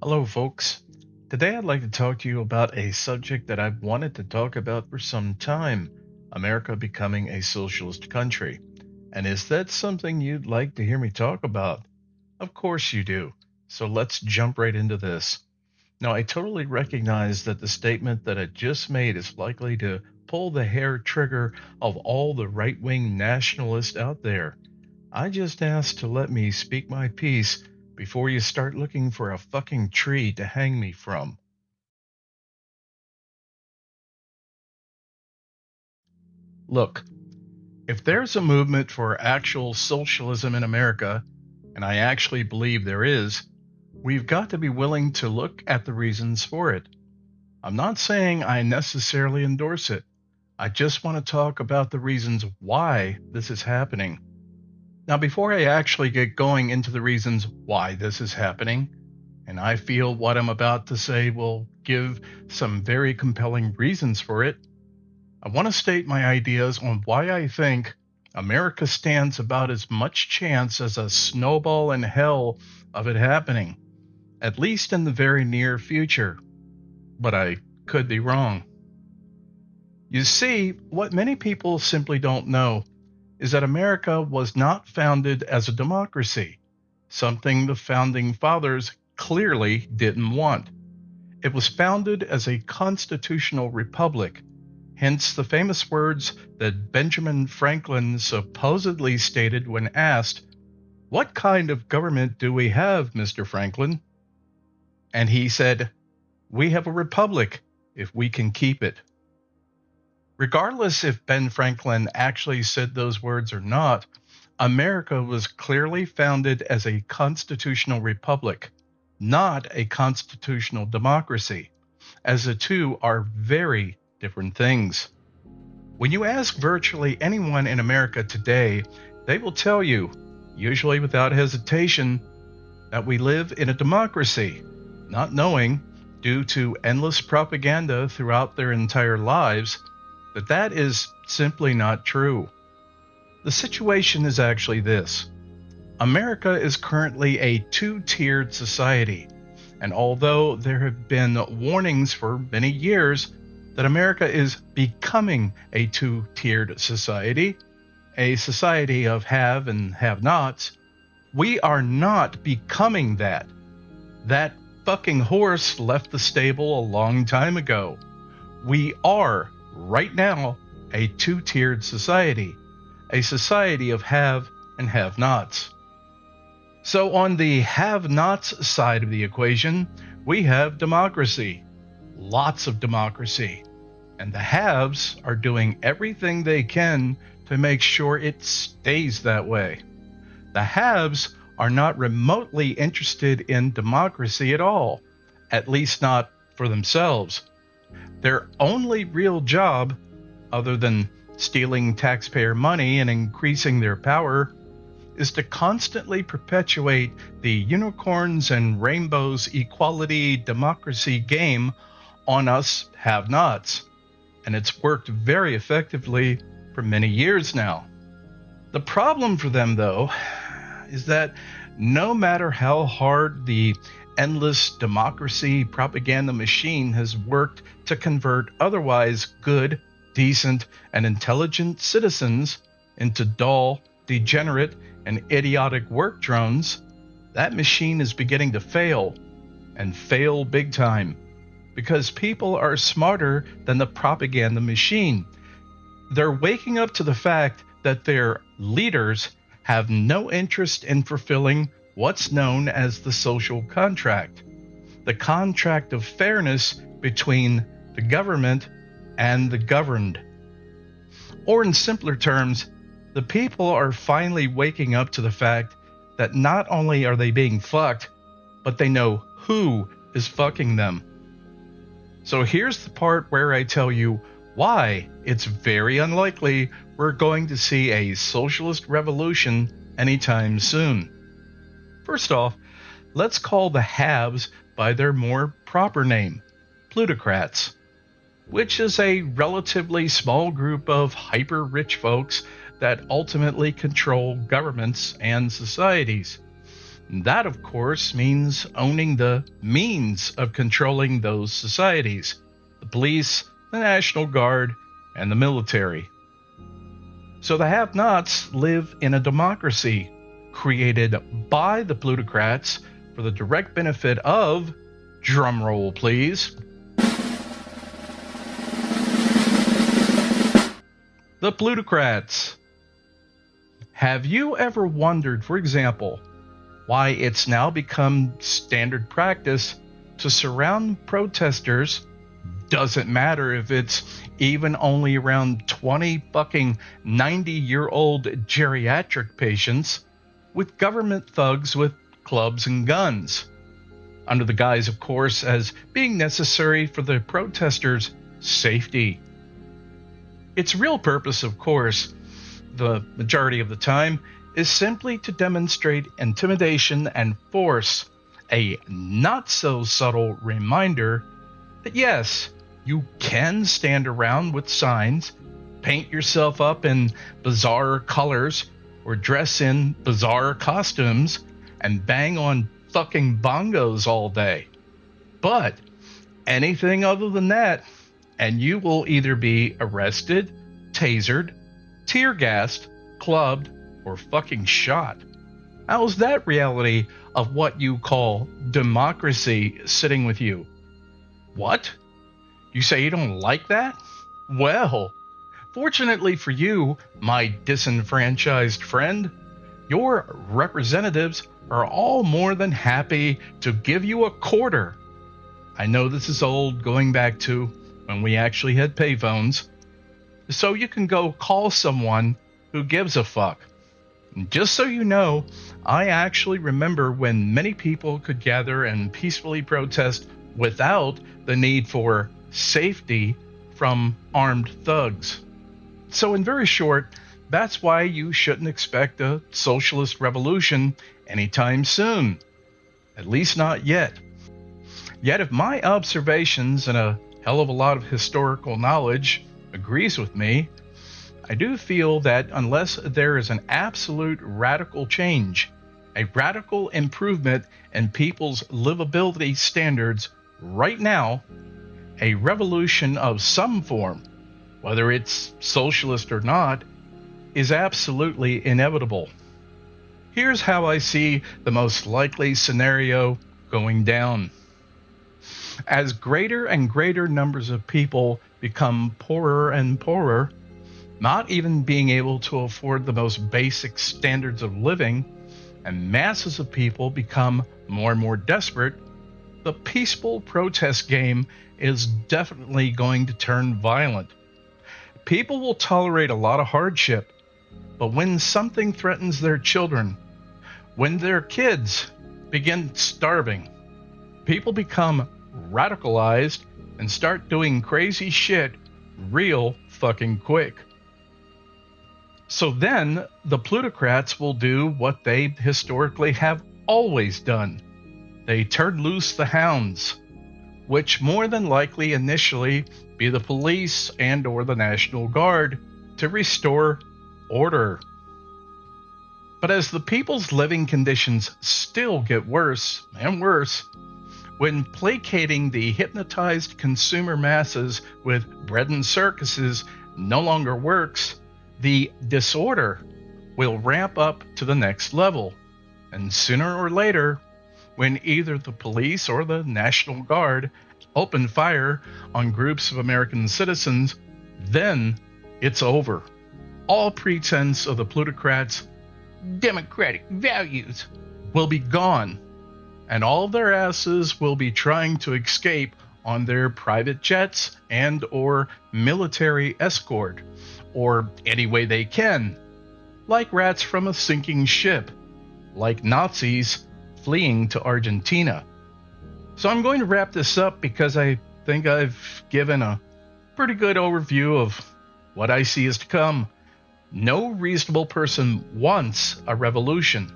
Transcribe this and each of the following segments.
Hello, folks. Today I'd like to talk to you about a subject that I've wanted to talk about for some time: America becoming a socialist country. And is that something you'd like to hear me talk about? Of course you do. So let's jump right into this. Now, I totally recognize that the statement that I just made is likely to pull the hair trigger of all the right wing nationalists out there. I just asked to let me speak my piece before you start looking for a fucking tree to hang me from. Look, if there's a movement for actual socialism in America, and I actually believe there is, we've got to be willing to look at the reasons for it. I'm not saying I necessarily endorse it. I just want to talk about the reasons why this is happening. Now, before I actually get going into the reasons why this is happening, and I feel what I'm about to say will give some very compelling reasons for it, I want to state my ideas on why I think America stands about as much chance as a snowball in hell of it happening, at least in the very near future. But I could be wrong. You see, what many people simply don't know is that America was not founded as a democracy, something the founding fathers clearly didn't want. It was founded as a constitutional republic, hence the famous words that Benjamin Franklin supposedly stated when asked, "What kind of government do we have, Mr. Franklin?" And he said, "We have a republic if we can keep it." Regardless if Ben Franklin actually said those words or not, America was clearly founded as a constitutional republic, not a constitutional democracy, as the two are very different things. When you ask virtually anyone in America today, they will tell you, usually without hesitation, that we live in a democracy, not knowing, due to endless propaganda throughout their entire lives, that that is simply not true. The situation is actually this: America is currently a two-tiered society, and although there have been warnings for many years that America is becoming a two-tiered society, a society of have and have-nots, we are not becoming that. That fucking horse left the stable a long time ago. We are, right now, a two-tiered society, a society of have and have-nots. So, on the have nots side of the equation, we have democracy, lots of democracy, and the haves are doing everything they can to make sure it stays that way. The haves are not remotely interested in democracy at all, at least not for themselves. Their only real job, other than stealing taxpayer money and increasing their power, is to constantly perpetuate the unicorns and rainbows equality democracy game on us have nots. And it's worked very effectively for many years now. The problem for them, though, is that no matter how hard the endless democracy propaganda machine has worked to convert otherwise good, decent, and intelligent citizens into dull, degenerate, and idiotic work drones, that machine is beginning to fail, and fail big time, because people are smarter than the propaganda machine. They're waking up to the fact that their leaders have no interest in fulfilling what's known as the social contract, the contract of fairness between the government and the governed. Or, in simpler terms, the people are finally waking up to the fact that not only are they being fucked, but they know who is fucking them. So here's the part where I tell you why it's very unlikely we're going to see a socialist revolution anytime soon. First off, let's call the haves by their more proper name, plutocrats, which is a relatively small group of hyper-rich folks that ultimately control governments and societies. That, of course, means owning the means of controlling those societies: the police, the National Guard, and the military. So the have-nots live in a democracy created by the plutocrats for the direct benefit of, drumroll please, the plutocrats. Have you ever wondered, for example, why it's now become standard practice to surround protesters, doesn't matter if it's even only around 20 fucking 90-year-old geriatric patients, with government thugs with clubs and guns, under the guise, of course, as being necessary for the protesters' safety? Its real purpose, of course, the majority of the time, is simply to demonstrate intimidation and force, a not-so-subtle reminder that yes, you can stand around with signs, paint yourself up in bizarre colors, or dress in bizarre costumes, and bang on fucking bongos all day. But anything other than that, and you will either be arrested, tasered, tear-gassed, clubbed, or fucking shot. How's that reality of what you call democracy sitting with you? What? You say you don't like that? Well, fortunately for you, my disenfranchised friend, your representatives are all more than happy to give you a quarter. I know this is old, going back to when we actually had payphones, so you can go call someone who gives a fuck. And just so you know, I actually remember when many people could gather and peacefully protest without the need for safety from armed thugs. So in very short, that's why you shouldn't expect a socialist revolution anytime soon. At least not yet. Yet if my observations and a hell of a lot of historical knowledge agrees with me, I do feel that unless there is an absolute radical change, a radical improvement in people's livability standards right now, a revolution of some form, whether it's socialist or not, is absolutely inevitable. Here's how I see the most likely scenario going down. As greater and greater numbers of people become poorer and poorer, not even being able to afford the most basic standards of living, and masses of people become more and more desperate, the peaceful protest game is definitely going to turn violent. People will tolerate a lot of hardship, but when something threatens their children, when their kids begin starving, people become radicalized and start doing crazy shit real fucking quick. So then the plutocrats will do what they historically have always done. They turn loose the hounds, which more than likely initially be the police and or the National Guard, to restore order. But as the people's living conditions still get worse and worse, when placating the hypnotized consumer masses with bread and circuses no longer works, the disorder will ramp up to the next level. And sooner or later, when either the police or the National Guard open fire on groups of American citizens, then it's over. All pretense of the plutocrats' democratic values will be gone, and all of their asses will be trying to escape on their private jets and or military escort, or any way they can, like rats from a sinking ship, like Nazis fleeing to Argentina. So I'm going to wrap this up because I think I've given a pretty good overview of what I see is to come. No reasonable person wants a revolution,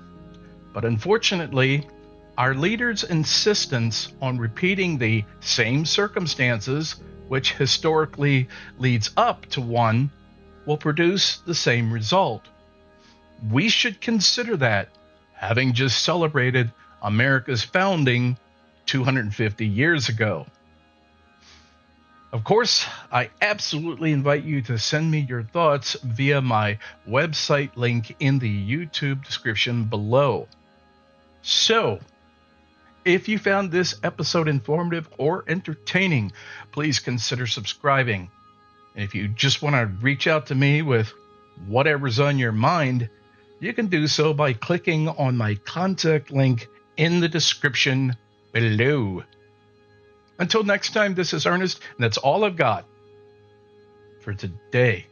but unfortunately, our leaders' insistence on repeating the same circumstances, which historically leads up to one, will produce the same result. We should consider that having just celebrated America's founding 250 years ago. Of course, I absolutely invite you to send me your thoughts via my website link in the YouTube description below. So, if you found this episode informative or entertaining, please consider subscribing. And if you just want to reach out to me with whatever's on your mind, you can do so by clicking on my contact link in the description below. Until next time, this is Ernest, and that's all I've got for today.